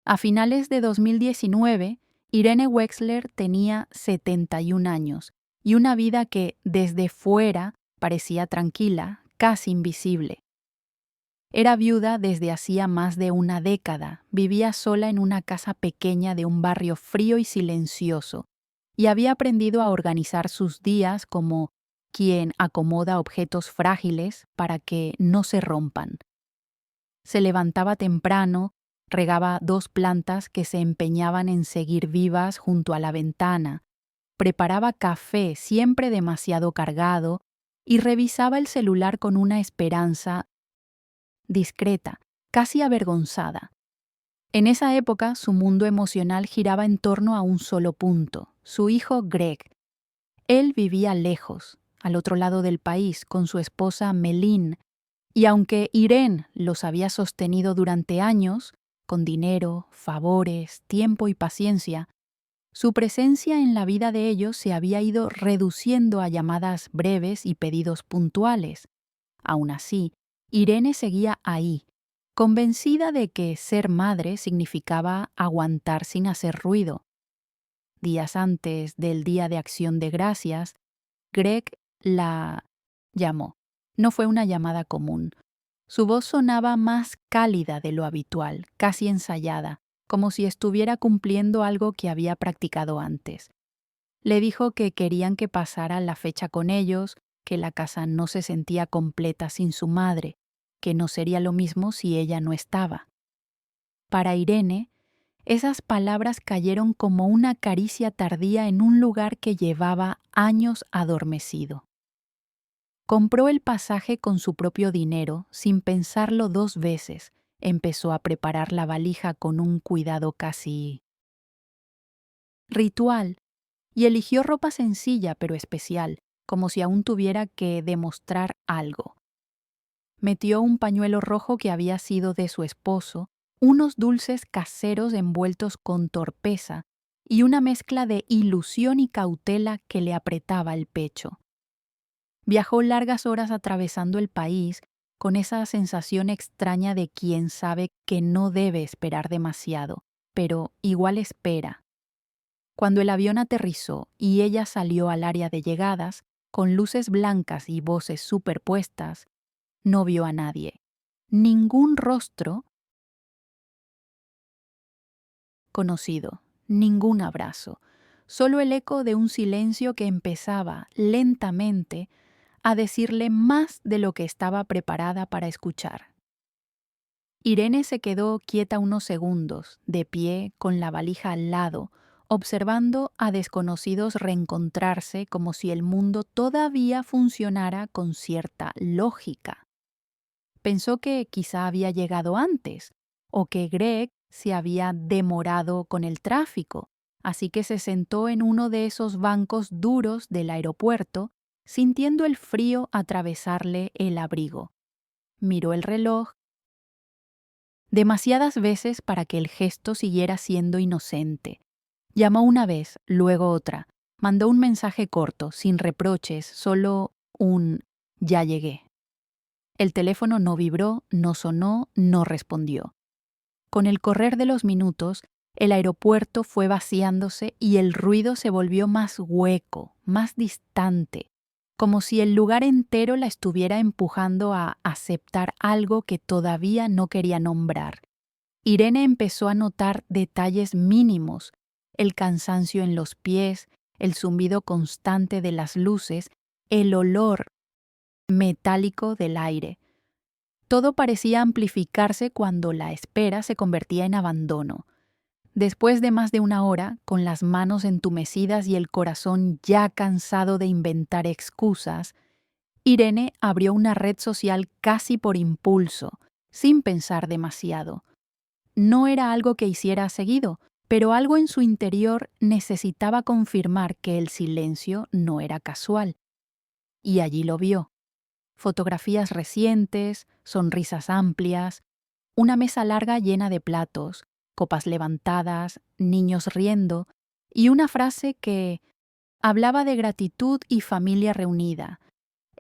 A finales de 2019, Irene Wexler tenía 71 años y una vida que, desde fuera, parecía tranquila, casi invisible. Era viuda desde hacía más de una década, vivía sola en una casa pequeña de un barrio frío y silencioso, y había aprendido a organizar sus días como quien acomoda objetos frágiles para que no se rompan. Se levantaba temprano, regaba 2 plantas que se empeñaban en seguir vivas junto a la ventana, preparaba café siempre demasiado cargado y revisaba el celular con una esperanza discreta, casi avergonzada. En esa época su mundo emocional giraba en torno a un solo punto, su hijo Greg. Él vivía lejos, al otro lado del país, con su esposa Melin, y aunque Irene los había sostenido durante años, con dinero, favores, tiempo y paciencia, su presencia en la vida de ellos se había ido reduciendo a llamadas breves y pedidos puntuales. Aún así, Irene seguía ahí, convencida de que ser madre significaba aguantar sin hacer ruido. Días antes del Día de Acción de Gracias, Greg la llamó. No fue una llamada común. Su voz sonaba más cálida de lo habitual, casi ensayada, como si estuviera cumpliendo algo que había practicado antes. Le dijo que querían que pasara la fecha con ellos, que la casa no se sentía completa sin su madre, que no sería lo mismo si ella no estaba. Para Irene, esas palabras cayeron como una caricia tardía en un lugar que llevaba años adormecido. Compró el pasaje con su propio dinero, sin pensarlo 2 veces. Empezó a preparar la valija con un cuidado casi ritual y eligió ropa sencilla pero especial, como si aún tuviera que demostrar algo. Metió un pañuelo rojo que había sido de su esposo, unos dulces caseros envueltos con torpeza y una mezcla de ilusión y cautela que le apretaba el pecho. Viajó largas horas atravesando el país con esa sensación extraña de quien sabe que no debe esperar demasiado, pero igual espera. Cuando el avión aterrizó y ella salió al área de llegadas, con luces blancas y voces superpuestas, no vio a nadie. Ningún rostro conocido, ningún abrazo, solo el eco de un silencio que empezaba, lentamente, a decirle más de lo que estaba preparada para escuchar. Irene se quedó quieta unos segundos, de pie, con la valija al lado, observando a desconocidos reencontrarse como si el mundo todavía funcionara con cierta lógica. Pensó que quizá había llegado antes, o que Greg se había demorado con el tráfico, así que se sentó en uno de esos bancos duros del aeropuerto, sintiendo el frío atravesarle el abrigo. Miró el reloj demasiadas veces para que el gesto siguiera siendo inocente. Llamó una vez, luego otra. Mandó un mensaje corto, sin reproches, solo un «ya llegué». El teléfono no vibró, no sonó, no respondió. Con el correr de los minutos, el aeropuerto fue vaciándose y el ruido se volvió más hueco, más distante, como si el lugar entero la estuviera empujando a aceptar algo que todavía no quería nombrar. Irene empezó a notar detalles mínimos, el cansancio en los pies, el zumbido constante de las luces, el olor metálico del aire. Todo parecía amplificarse cuando la espera se convertía en abandono. Después de más de una hora, con las manos entumecidas y el corazón ya cansado de inventar excusas, Irene abrió una red social casi por impulso, sin pensar demasiado. No era algo que hiciera seguido, pero algo en su interior necesitaba confirmar que el silencio no era casual. Y allí lo vio. Fotografías recientes, sonrisas amplias, una mesa larga llena de platos, copas levantadas, niños riendo, y una frase que hablaba de gratitud y familia reunida.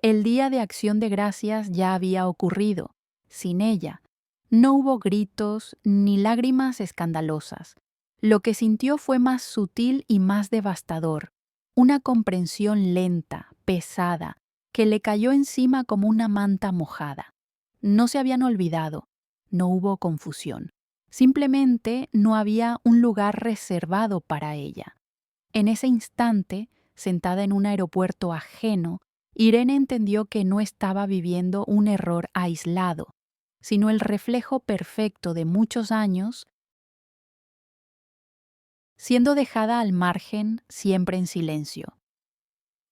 El día de Acción de Gracias ya había ocurrido, sin ella, No hubo gritos ni lágrimas escandalosas. Lo que sintió fue más sutil y más devastador, una comprensión lenta, pesada, que le cayó encima como una manta mojada. No se habían olvidado, no hubo confusión. Simplemente no había un lugar reservado para ella. En ese instante, sentada en un aeropuerto ajeno, Irene entendió que no estaba viviendo un error aislado, sino el reflejo perfecto de muchos años siendo dejada al margen, siempre en silencio.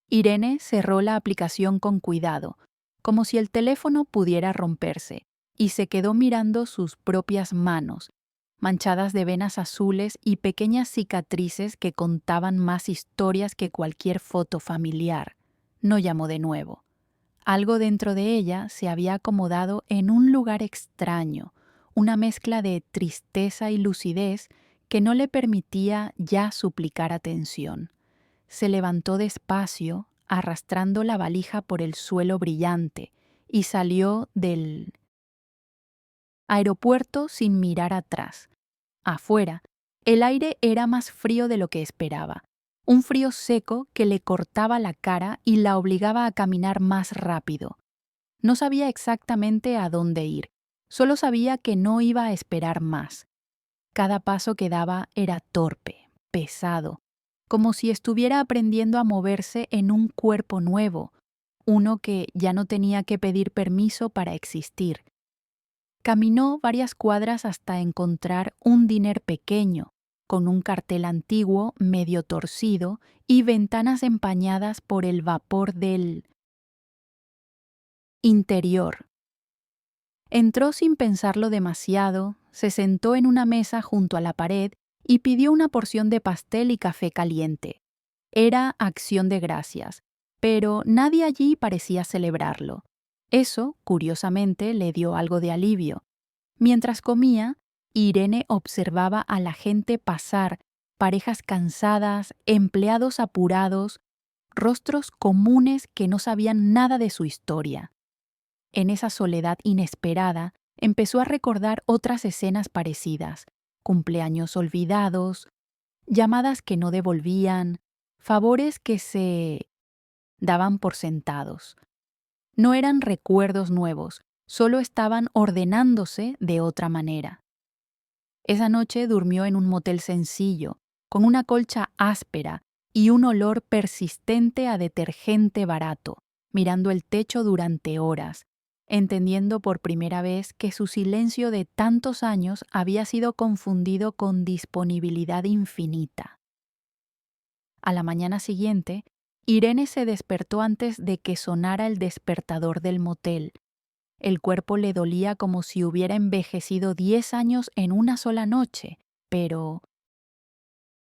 Irene cerró la aplicación con cuidado, como si el teléfono pudiera romperse, y se quedó mirando sus propias manos, manchadas de venas azules y pequeñas cicatrices que contaban más historias que cualquier foto familiar. No llamó de nuevo. Algo dentro de ella se había acomodado en un lugar extraño, una mezcla de tristeza y lucidez que no le permitía ya suplicar atención. Se levantó despacio, arrastrando la valija por el suelo brillante, y salió del aeropuerto sin mirar atrás. Afuera, el aire era más frío de lo que esperaba, un frío seco que le cortaba la cara y la obligaba a caminar más rápido. No sabía exactamente a dónde ir, solo sabía que no iba a esperar más. Cada paso que daba era torpe, pesado, como si estuviera aprendiendo a moverse en un cuerpo nuevo, uno que ya no tenía que pedir permiso para existir. Caminó varias cuadras hasta encontrar un diner pequeño, con un cartel antiguo medio torcido y ventanas empañadas por el vapor del interior. Entró sin pensarlo demasiado, se sentó en una mesa junto a la pared y pidió una porción de pastel y café caliente. Era acción de gracias, pero nadie allí parecía celebrarlo. Eso, curiosamente, le dio algo de alivio. Mientras comía, Irene observaba a la gente pasar, parejas cansadas, empleados apurados, rostros comunes que no sabían nada de su historia. En esa soledad inesperada, empezó a recordar otras escenas parecidas: cumpleaños olvidados, llamadas que no devolvían, favores que se daban por sentados. No eran recuerdos nuevos, solo estaban ordenándose de otra manera. Esa noche durmió en un motel sencillo, con una colcha áspera y un olor persistente a detergente barato, mirando el techo durante horas, entendiendo por primera vez que su silencio de tantos años había sido confundido con disponibilidad infinita. A la mañana siguiente, Irene se despertó antes de que sonara el despertador del motel. El cuerpo le dolía como si hubiera envejecido 10 años en una sola noche, pero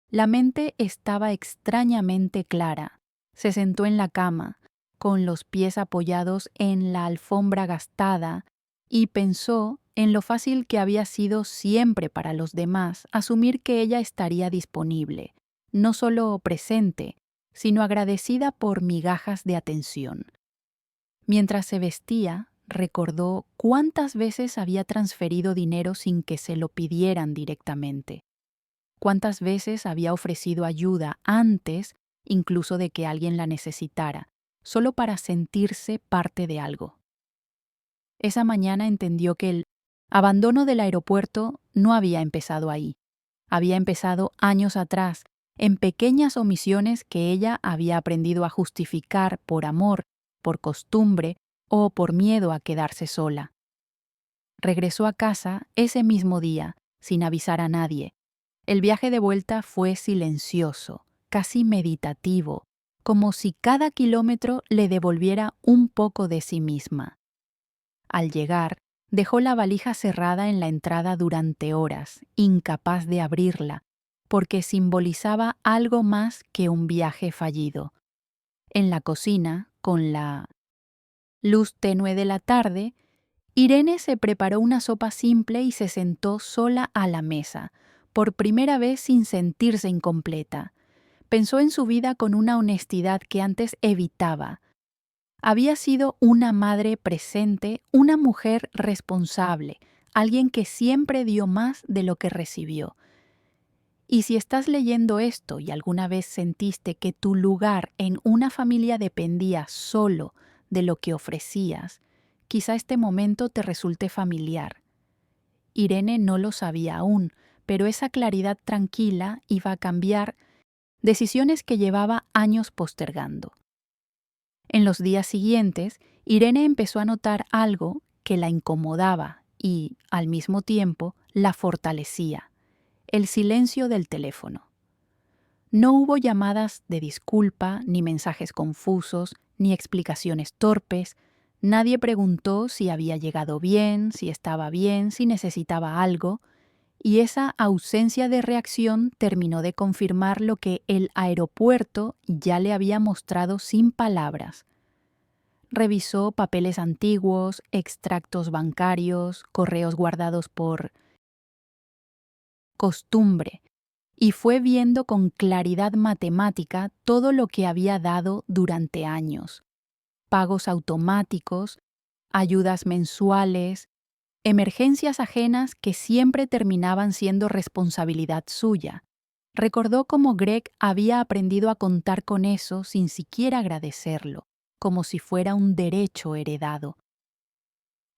la mente estaba extrañamente clara. Se sentó en la cama, con los pies apoyados en la alfombra gastada, y pensó en lo fácil que había sido siempre para los demás asumir que ella estaría disponible, no solo presente, sino agradecida por migajas de atención. Mientras se vestía, recordó cuántas veces había transferido dinero sin que se lo pidieran directamente. Cuántas veces había ofrecido ayuda antes, incluso de que alguien la necesitara, solo para sentirse parte de algo. Esa mañana entendió que el abandono del aeropuerto no había empezado ahí. Había empezado años atrás, en pequeñas omisiones que ella había aprendido a justificar por amor, por costumbre o por miedo a quedarse sola. Regresó a casa ese mismo día, sin avisar a nadie. El viaje de vuelta fue silencioso, casi meditativo, como si cada kilómetro le devolviera un poco de sí misma. Al llegar, dejó la valija cerrada en la entrada durante horas, incapaz de abrirla, porque simbolizaba algo más que un viaje fallido. En la cocina, con la luz tenue de la tarde, Irene se preparó una sopa simple y se sentó sola a la mesa, por primera vez sin sentirse incompleta. Pensó en su vida con una honestidad que antes evitaba. Había sido una madre presente, una mujer responsable, alguien que siempre dio más de lo que recibió. Y si estás leyendo esto y alguna vez sentiste que tu lugar en una familia dependía solo de lo que ofrecías, quizá este momento te resulte familiar. Irene no lo sabía aún, pero esa claridad tranquila iba a cambiar decisiones que llevaba años postergando. En los días siguientes, Irene empezó a notar algo que la incomodaba y, al mismo tiempo, la fortalecía: el silencio del teléfono. No hubo llamadas de disculpa, ni mensajes confusos, ni explicaciones torpes. Nadie preguntó si había llegado bien, si estaba bien, si necesitaba algo, y esa ausencia de reacción terminó de confirmar lo que el aeropuerto ya le había mostrado sin palabras. Revisó papeles antiguos, extractos bancarios, correos guardados por costumbre, y fue viendo con claridad matemática todo lo que había dado durante años: pagos automáticos, ayudas mensuales, emergencias ajenas que siempre terminaban siendo responsabilidad suya. Recordó cómo Greg había aprendido a contar con eso sin siquiera agradecerlo, como si fuera un derecho heredado.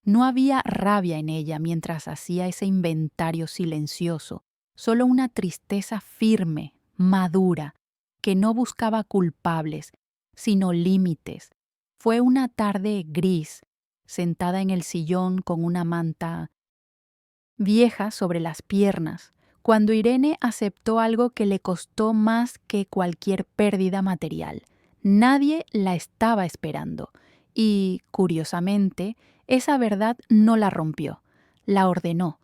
No había rabia en ella mientras hacía ese inventario silencioso, solo una tristeza firme, madura, que no buscaba culpables, sino límites. Fue una tarde gris, sentada en el sillón con una manta vieja sobre las piernas, cuando Irene aceptó algo que le costó más que cualquier pérdida material. Nadie la estaba esperando y, curiosamente, esa verdad no la rompió, la ordenó.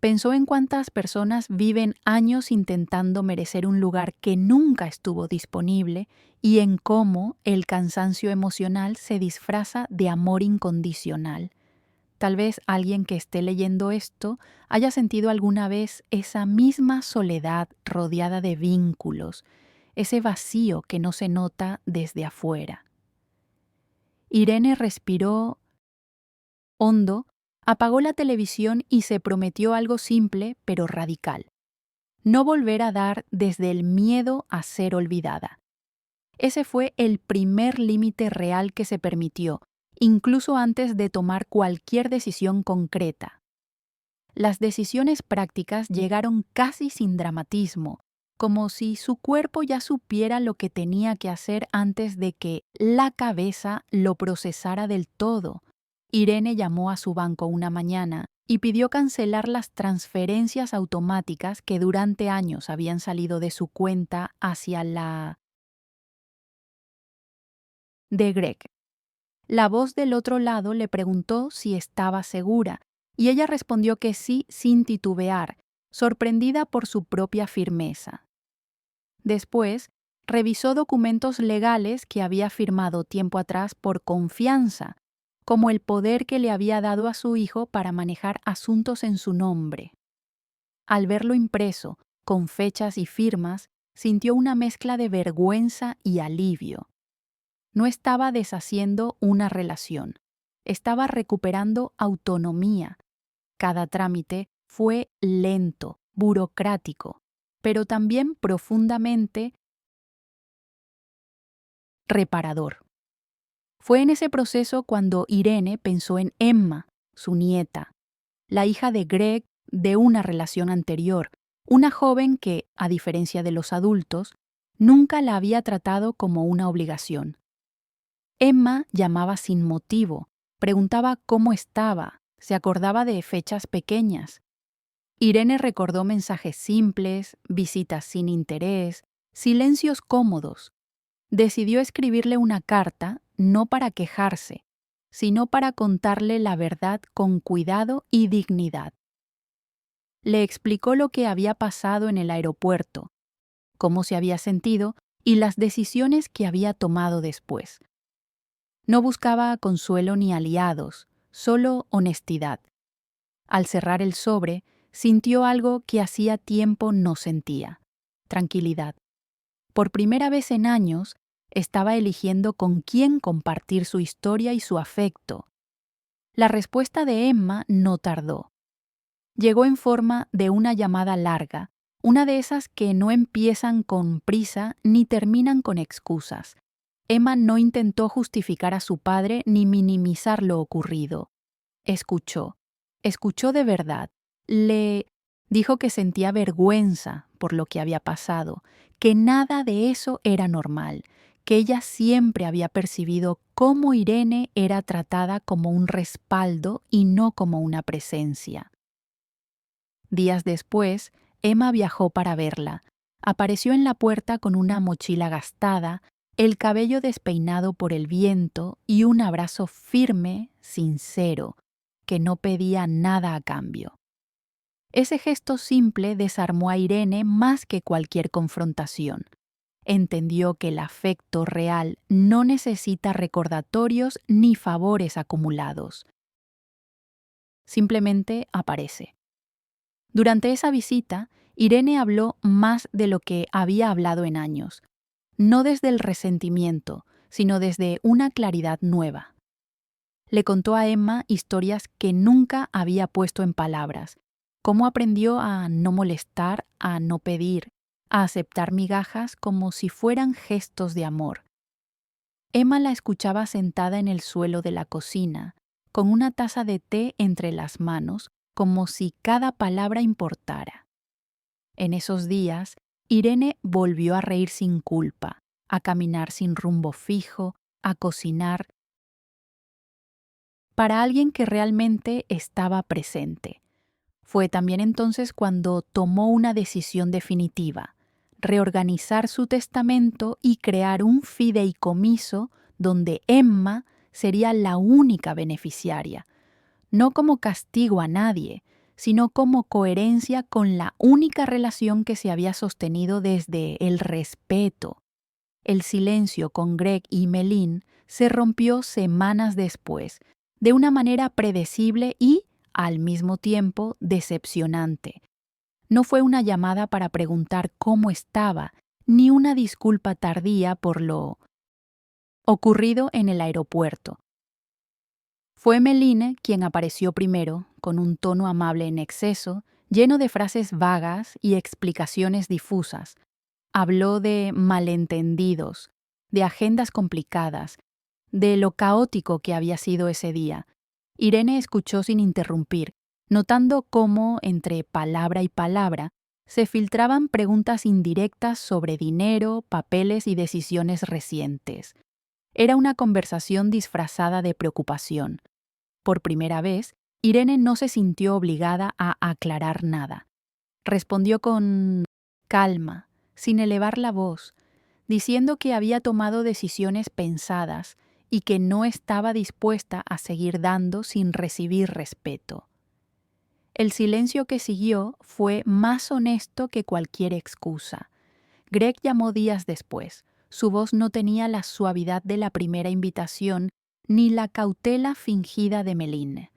Pensó en cuántas personas viven años intentando merecer un lugar que nunca estuvo disponible y en cómo el cansancio emocional se disfraza de amor incondicional. Tal vez alguien que esté leyendo esto haya sentido alguna vez esa misma soledad rodeada de vínculos, ese vacío que no se nota desde afuera. Irene respiró hondo, apagó la televisión y se prometió algo simple pero radical: no volver a dar desde el miedo a ser olvidada. Ese fue el primer límite real que se permitió, incluso antes de tomar cualquier decisión concreta. Las decisiones prácticas llegaron casi sin dramatismo, como si su cuerpo ya supiera lo que tenía que hacer antes de que la cabeza lo procesara del todo. Irene llamó a su banco una mañana y pidió cancelar las transferencias automáticas que durante años habían salido de su cuenta hacia la de Greg. La voz del otro lado le preguntó si estaba segura, y ella respondió que sí sin titubear, sorprendida por su propia firmeza. Después, revisó documentos legales que había firmado tiempo atrás por confianza, como el poder que le había dado a su hijo para manejar asuntos en su nombre. Al verlo impreso, con fechas y firmas, sintió una mezcla de vergüenza y alivio. No estaba deshaciendo una relación, estaba recuperando autonomía. Cada trámite fue lento, burocrático, pero también profundamente reparador. Fue en ese proceso cuando Irene pensó en Emma, su nieta, la hija de Greg de una relación anterior, una joven que, a diferencia de los adultos, nunca la había tratado como una obligación. Emma llamaba sin motivo, preguntaba cómo estaba, se acordaba de fechas pequeñas. Irene recordó mensajes simples, visitas sin interés, silencios cómodos. Decidió escribirle una carta, no para quejarse, sino para contarle la verdad con cuidado y dignidad. Le explicó lo que había pasado en el aeropuerto, cómo se había sentido y las decisiones que había tomado después. No buscaba consuelo ni aliados, solo honestidad. Al cerrar el sobre, sintió algo que hacía tiempo no sentía: tranquilidad. Por primera vez en años, estaba eligiendo con quién compartir su historia y su afecto. La respuesta de Emma no tardó. Llegó en forma de una llamada larga, una de esas que no empiezan con prisa ni terminan con excusas. Emma no intentó justificar a su padre ni minimizar lo ocurrido. Escuchó de verdad. Le dijo que sentía vergüenza por lo que había pasado, que nada de eso era normal, que ella siempre había percibido cómo Irene era tratada como un respaldo y no como una presencia. Días después, Emma viajó para verla. Apareció en la puerta con una mochila gastada, el cabello despeinado por el viento y un abrazo firme, sincero, que no pedía nada a cambio. Ese gesto simple desarmó a Irene más que cualquier confrontación. Entendió que el afecto real no necesita recordatorios ni favores acumulados. Simplemente aparece. Durante esa visita, Irene habló más de lo que había hablado en años, no desde el resentimiento, sino desde una claridad nueva. Le contó a Emma historias que nunca había puesto en palabras, cómo aprendió a no molestar, a no pedir, a aceptar migajas como si fueran gestos de amor. Emma la escuchaba sentada en el suelo de la cocina, con una taza de té entre las manos, como si cada palabra importara. En esos días, Irene volvió a reír sin culpa, a caminar sin rumbo fijo, a cocinar para alguien que realmente estaba presente. Fue también entonces cuando tomó una decisión definitiva: reorganizar su testamento y crear un fideicomiso donde Emma sería la única beneficiaria, no como castigo a nadie, sino como coherencia con la única relación que se había sostenido desde el respeto. El silencio con Greg y Meline se rompió semanas después, de una manera predecible y, al mismo tiempo, decepcionante. No fue una llamada para preguntar cómo estaba, ni una disculpa tardía por lo ocurrido en el aeropuerto. Fue Meline quien apareció primero, con un tono amable en exceso, lleno de frases vagas y explicaciones difusas. Habló de malentendidos, de agendas complicadas, de lo caótico que había sido ese día. Irene escuchó sin interrumpir, notando cómo, entre palabra y palabra, se filtraban preguntas indirectas sobre dinero, papeles y decisiones recientes. Era una conversación disfrazada de preocupación. Por primera vez, Irene no se sintió obligada a aclarar nada. Respondió con calma, sin elevar la voz, diciendo que había tomado decisiones pensadas y que no estaba dispuesta a seguir dando sin recibir respeto. El silencio que siguió fue más honesto que cualquier excusa. Greg llamó días después. Su voz no tenía la suavidad de la primera invitación ni la cautela fingida de Meline.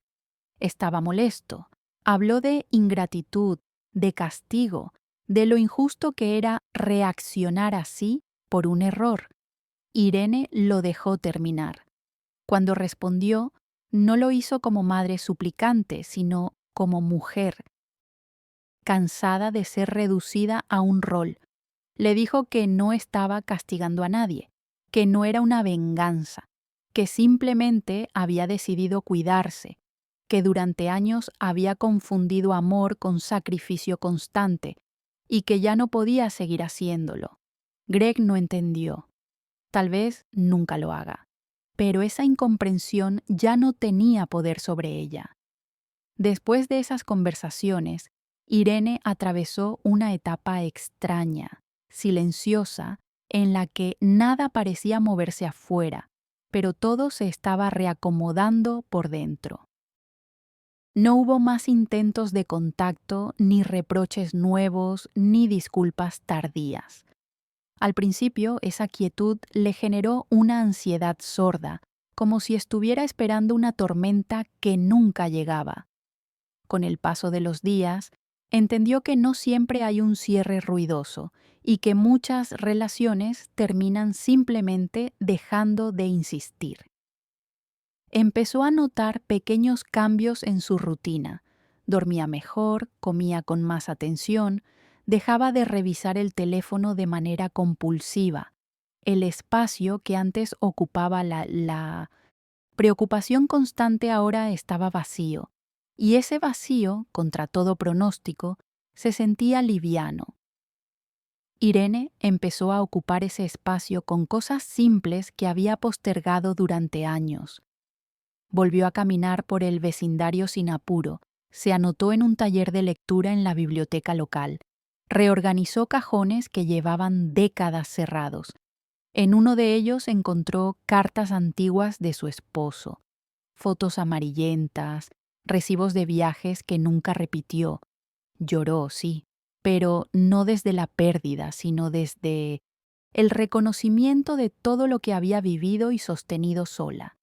Estaba molesto. Habló de ingratitud, de castigo, de lo injusto que era reaccionar así por un error. Irene lo dejó terminar. Cuando respondió, no lo hizo como madre suplicante, sino como mujer, cansada de ser reducida a un rol. Le dijo que no estaba castigando a nadie, que no era una venganza, que simplemente había decidido cuidarse, que durante años había confundido amor con sacrificio constante y que ya no podía seguir haciéndolo. Greg no entendió. Tal vez nunca lo haga. Pero esa incomprensión ya no tenía poder sobre ella. Después de esas conversaciones, Irene atravesó una etapa extraña, silenciosa, en la que nada parecía moverse afuera, pero todo se estaba reacomodando por dentro. No hubo más intentos de contacto, ni reproches nuevos, ni disculpas tardías. Al principio, esa quietud le generó una ansiedad sorda, como si estuviera esperando una tormenta que nunca llegaba. Con el paso de los días, entendió que no siempre hay un cierre ruidoso y que muchas relaciones terminan simplemente dejando de insistir. Empezó a notar pequeños cambios en su rutina. Dormía mejor, comía con más atención, dejaba de revisar el teléfono de manera compulsiva. El espacio que antes ocupaba la preocupación constante ahora estaba vacío, y ese vacío, contra todo pronóstico, se sentía liviano. Irene empezó a ocupar ese espacio con cosas simples que había postergado durante años. Volvió a caminar por el vecindario sin apuro, se anotó en un taller de lectura en la biblioteca local, reorganizó cajones que llevaban décadas cerrados. En uno de ellos encontró cartas antiguas de su esposo, fotos amarillentas, recibos de viajes que nunca repitió. Lloró, sí, pero no desde la pérdida, sino desde el reconocimiento de todo lo que había vivido y sostenido sola.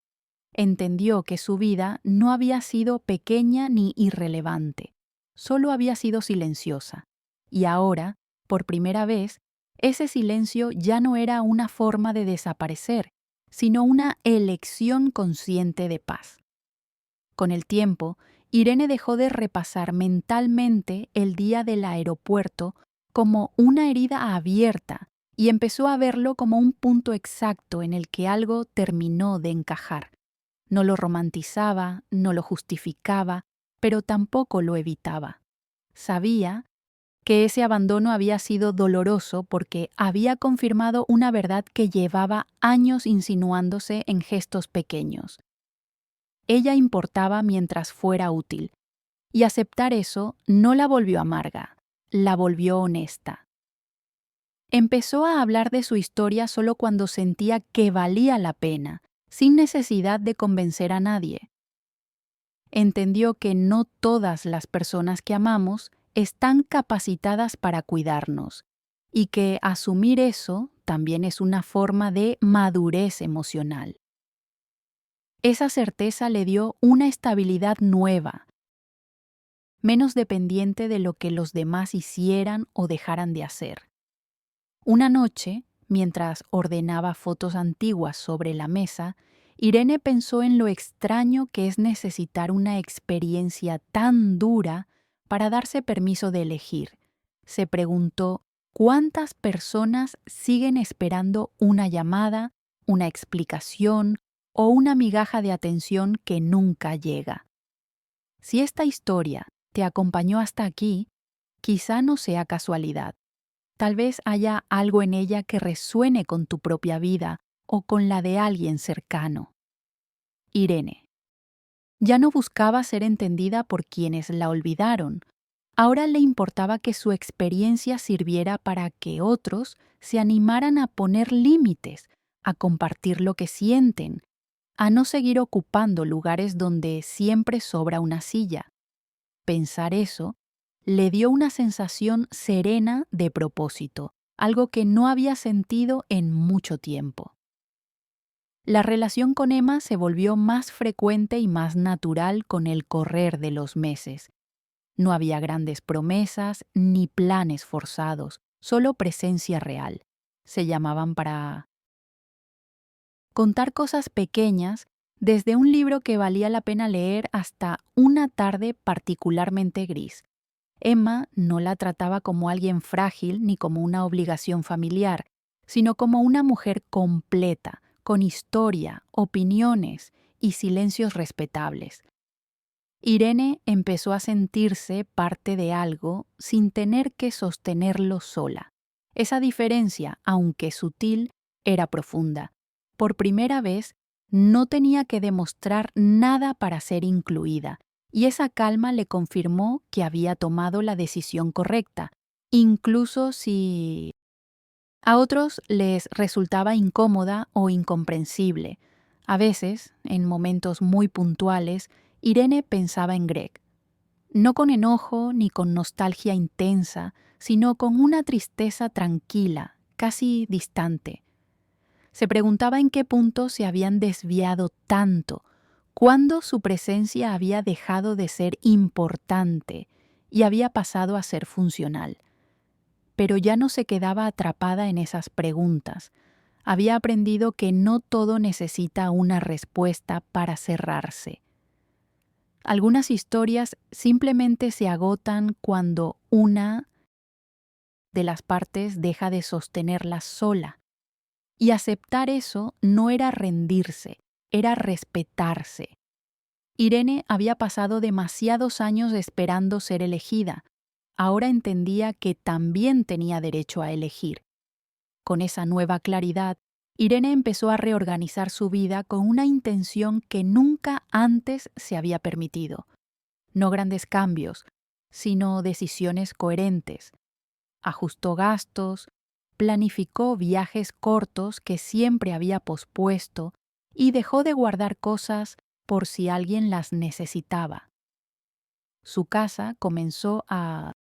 Entendió que su vida no había sido pequeña ni irrelevante, solo había sido silenciosa. Y ahora, por primera vez, ese silencio ya no era una forma de desaparecer, sino una elección consciente de paz. Con el tiempo, Irene dejó de repasar mentalmente el día del aeropuerto como una herida abierta y empezó a verlo como un punto exacto en el que algo terminó de encajar. No lo romantizaba, no lo justificaba, pero tampoco lo evitaba. Sabía que ese abandono había sido doloroso porque había confirmado una verdad que llevaba años insinuándose en gestos pequeños. Ella importaba mientras fuera útil, y aceptar eso no la volvió amarga, la volvió honesta. Empezó a hablar de su historia solo cuando sentía que valía la pena, sin necesidad de convencer a nadie. Entendió que no todas las personas que amamos están capacitadas para cuidarnos, y que asumir eso también es una forma de madurez emocional. Esa certeza le dio una estabilidad nueva, menos dependiente de lo que los demás hicieran o dejaran de hacer. Una noche, mientras ordenaba fotos antiguas sobre la mesa, Irene pensó en lo extraño que es necesitar una experiencia tan dura para darse permiso de elegir. Se preguntó cuántas personas siguen esperando una llamada, una explicación o una migaja de atención que nunca llega. Si esta historia te acompañó hasta aquí, quizá no sea casualidad. Tal vez haya algo en ella que resuene con tu propia vida o con la de alguien cercano. Irene. Ya no buscaba ser entendida por quienes la olvidaron. Ahora le importaba que su experiencia sirviera para que otros se animaran a poner límites, a compartir lo que sienten, a no seguir ocupando lugares donde siempre sobra una silla. Pensar eso le dio una sensación serena de propósito, algo que no había sentido en mucho tiempo. La relación con Emma se volvió más frecuente y más natural con el correr de los meses. No había grandes promesas ni planes forzados, solo presencia real. Se llamaban para contar cosas pequeñas, desde un libro que valía la pena leer hasta una tarde particularmente gris. Emma no la trataba como alguien frágil ni como una obligación familiar, sino como una mujer completa, con historia, opiniones y silencios respetables. Irene empezó a sentirse parte de algo sin tener que sostenerlo sola. Esa diferencia, aunque sutil, era profunda. Por primera vez, no tenía que demostrar nada para ser incluida, y esa calma le confirmó que había tomado la decisión correcta, incluso si a otros les resultaba incómoda o incomprensible. A veces, en momentos muy puntuales, Irene pensaba en Greg. No con enojo ni con nostalgia intensa, sino con una tristeza tranquila, casi distante. Se preguntaba en qué punto se habían desviado tanto, cuándo su presencia había dejado de ser importante y había pasado a ser funcional. Pero ya no se quedaba atrapada en esas preguntas. Había aprendido que no todo necesita una respuesta para cerrarse. Algunas historias simplemente se agotan cuando una de las partes deja de sostenerlas sola. Y aceptar eso no era rendirse, era respetarse. Irene había pasado demasiados años esperando ser elegida. Ahora entendía que también tenía derecho a elegir. Con esa nueva claridad, Irene empezó a reorganizar su vida con una intención que nunca antes se había permitido. No grandes cambios, sino decisiones coherentes. Ajustó gastos, planificó viajes cortos que siempre había pospuesto y dejó de guardar cosas por si alguien las necesitaba. Su casa comenzó a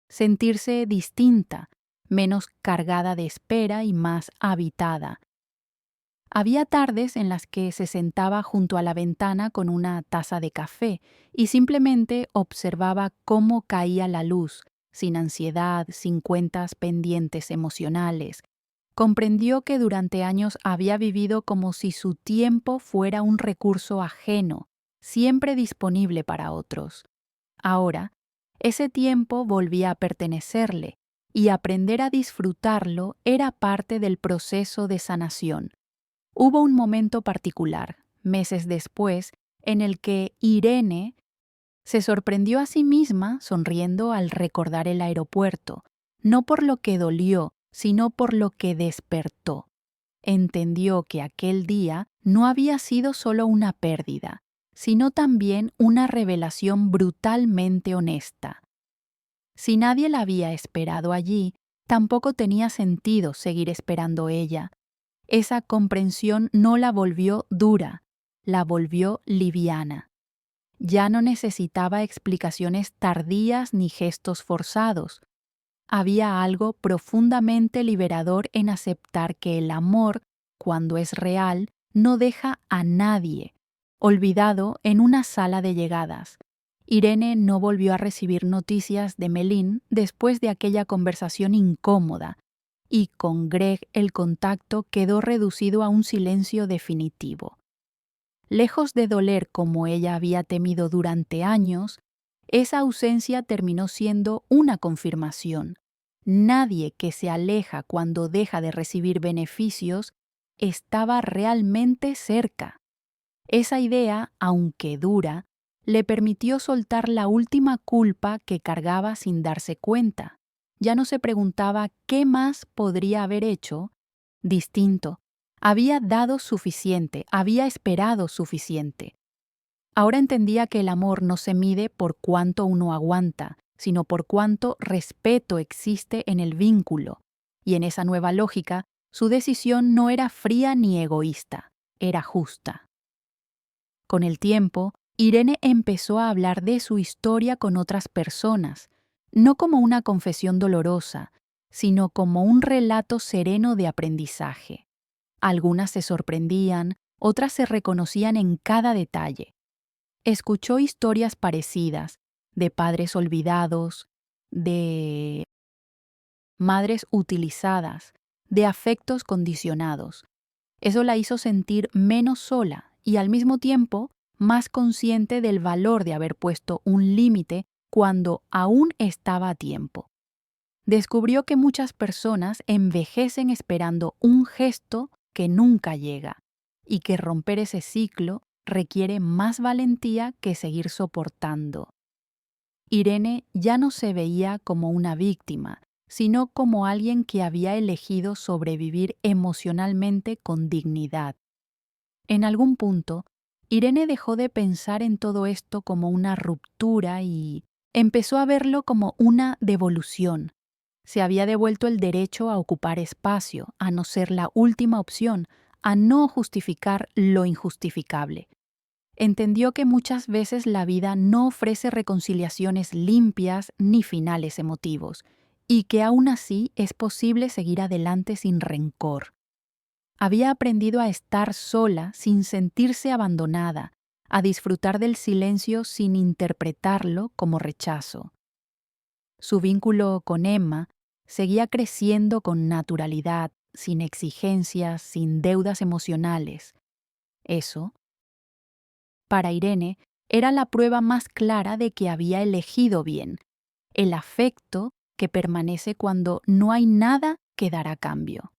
sentirse distinta, menos cargada de espera y más habitada. Había tardes en las que se sentaba junto a la ventana con una taza de café y simplemente observaba cómo caía la luz, sin ansiedad, sin cuentas pendientes emocionales. Comprendió que durante años había vivido como si su tiempo fuera un recurso ajeno, siempre disponible para otros. Ahora, ese tiempo volvía a pertenecerle, y aprender a disfrutarlo era parte del proceso de sanación. Hubo un momento particular, meses después, en el que Irene se sorprendió a sí misma sonriendo al recordar el aeropuerto, no por lo que dolió, sino por lo que despertó. Entendió que aquel día no había sido solo una pérdida, sino también una revelación brutalmente honesta. Si nadie la había esperado allí, tampoco tenía sentido seguir esperando ella. Esa comprensión no la volvió dura, la volvió liviana. Ya no necesitaba explicaciones tardías ni gestos forzados. Había algo profundamente liberador en aceptar que el amor, cuando es real, no deja a nadie, olvidado en una sala de llegadas. Irene no volvió a recibir noticias de Melín después de aquella conversación incómoda, y con Greg el contacto quedó reducido a un silencio definitivo. Lejos de doler como ella había temido durante años, esa ausencia terminó siendo una confirmación. Nadie que se aleja cuando deja de recibir beneficios estaba realmente cerca. Esa idea, aunque dura, le permitió soltar la última culpa que cargaba sin darse cuenta. Ya no se preguntaba qué más podría haber hecho distinto. Había dado suficiente, había esperado suficiente. Ahora entendía que el amor no se mide por cuánto uno aguanta, sino por cuánto respeto existe en el vínculo. Y en esa nueva lógica, su decisión no era fría ni egoísta, era justa. Con el tiempo, Irene empezó a hablar de su historia con otras personas, no como una confesión dolorosa, sino como un relato sereno de aprendizaje. Algunas se sorprendían, otras se reconocían en cada detalle. Escuchó historias parecidas, de padres olvidados, de madres utilizadas, de afectos condicionados. Eso la hizo sentir menos sola y al mismo tiempo más consciente del valor de haber puesto un límite cuando aún estaba a tiempo. Descubrió que muchas personas envejecen esperando un gesto que nunca llega y que romper ese ciclo requiere más valentía que seguir soportando. Irene ya no se veía como una víctima, sino como alguien que había elegido sobrevivir emocionalmente con dignidad. En algún punto, Irene dejó de pensar en todo esto como una ruptura y empezó a verlo como una devolución. Se había devuelto el derecho a ocupar espacio, a no ser la última opción, a no justificar lo injustificable. Entendió que muchas veces la vida no ofrece reconciliaciones limpias ni finales emotivos, y que aún así es posible seguir adelante sin rencor. Había aprendido a estar sola sin sentirse abandonada, a disfrutar del silencio sin interpretarlo como rechazo. Su vínculo con Emma seguía creciendo con naturalidad, sin exigencias, sin deudas emocionales. Eso, para Irene, era la prueba más clara de que había elegido bien, el afecto que permanece cuando no hay nada que dar a cambio.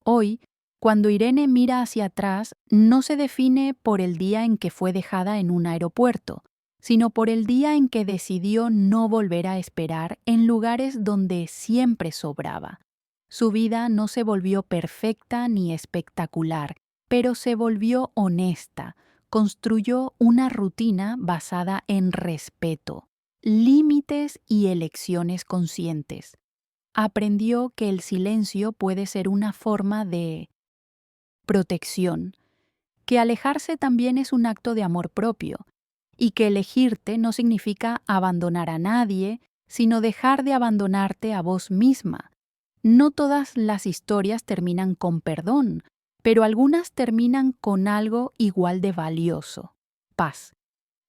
Hoy, cuando Irene mira hacia atrás, no se define por el día en que fue dejada en un aeropuerto, sino por el día en que decidió no volver a esperar en lugares donde siempre sobraba. Su vida no se volvió perfecta ni espectacular, pero se volvió honesta, construyó una rutina basada en respeto, límites y elecciones conscientes. Aprendió que el silencio puede ser una forma de protección, que alejarse también es un acto de amor propio, y que elegirte no significa abandonar a nadie, sino dejar de abandonarte a vos misma. No todas las historias terminan con perdón, pero algunas terminan con algo igual de valioso: paz.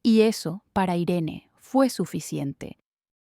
Y eso, para Irene, fue suficiente.